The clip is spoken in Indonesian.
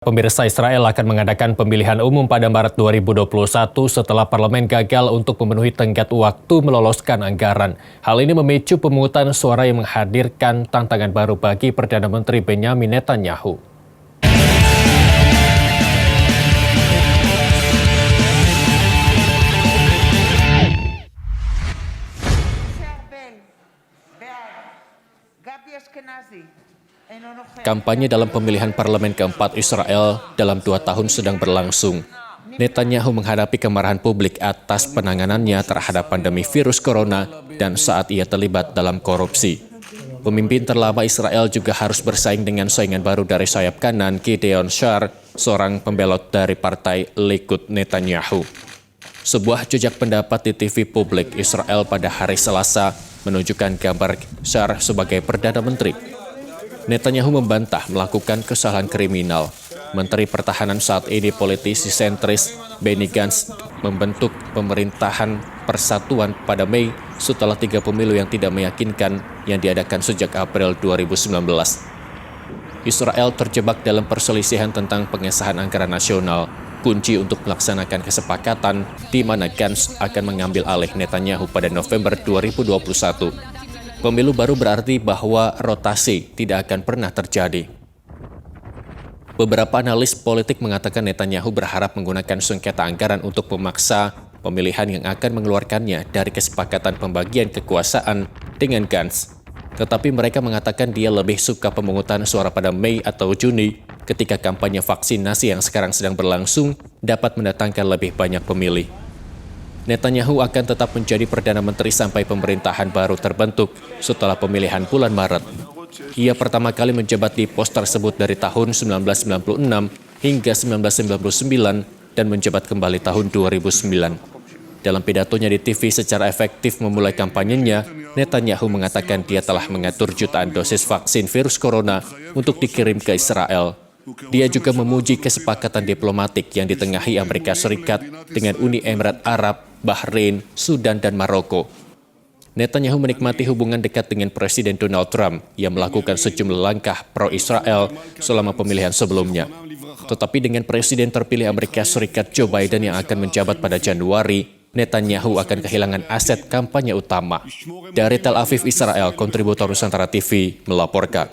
Pemirsa, Israel akan mengadakan pemilihan umum pada Maret 2021 setelah parlemen gagal untuk memenuhi tenggat waktu meloloskan anggaran. Hal ini memicu pemungutan suara yang menghadirkan tantangan baru bagi Perdana Menteri Benjamin Netanyahu. Kampanye dalam pemilihan parlemen keempat Israel dalam 2 tahun sedang berlangsung. Netanyahu menghadapi kemarahan publik atas penanganannya terhadap pandemi virus corona dan saat ia terlibat dalam korupsi. Pemimpin terlama Israel juga harus bersaing dengan saingan baru dari sayap kanan, Gideon Sa'ar, seorang pembelot dari partai Likud Netanyahu. Sebuah jejak pendapat di TV publik Israel pada hari Selasa menunjukkan gambar Sa'ar sebagai Perdana Menteri. Netanyahu membantah melakukan kesalahan kriminal. Menteri Pertahanan saat ini politisi sentris Benny Gantz membentuk pemerintahan persatuan pada Mei setelah 3 pemilu yang tidak meyakinkan yang diadakan sejak April 2019. Israel terjebak dalam perselisihan tentang pengesahan anggaran nasional, kunci untuk melaksanakan kesepakatan di mana Gantz akan mengambil alih Netanyahu pada November 2021. Pemilu baru berarti bahwa rotasi tidak akan pernah terjadi. Beberapa analis politik mengatakan Netanyahu berharap menggunakan sengketa anggaran untuk memaksa pemilihan yang akan mengeluarkannya dari kesepakatan pembagian kekuasaan dengan Gantz. Tetapi mereka mengatakan dia lebih suka pemungutan suara pada Mei atau Juni ketika kampanye vaksinasi yang sekarang sedang berlangsung dapat mendatangkan lebih banyak pemilih. Netanyahu akan tetap menjadi Perdana Menteri sampai pemerintahan baru terbentuk setelah pemilihan bulan Maret. Ia pertama kali menjabat di pos tersebut dari tahun 1996 hingga 1999 dan menjabat kembali tahun 2009. Dalam pidatonya di TV secara efektif memulai kampanyenya, Netanyahu mengatakan dia telah mengatur jutaan dosis vaksin virus corona untuk dikirim ke Israel. Dia juga memuji kesepakatan diplomatik yang ditengahi Amerika Serikat dengan Uni Emirat Arab, Bahrain, Sudan, dan Maroko. Netanyahu menikmati hubungan dekat dengan Presiden Donald Trump yang melakukan sejumlah langkah pro-Israel selama pemilihan sebelumnya. Tetapi dengan Presiden terpilih Amerika Serikat Joe Biden yang akan menjabat pada Januari, Netanyahu akan kehilangan aset kampanye utama. Dari Tel Aviv, Israel, kontributor Nusantara TV melaporkan.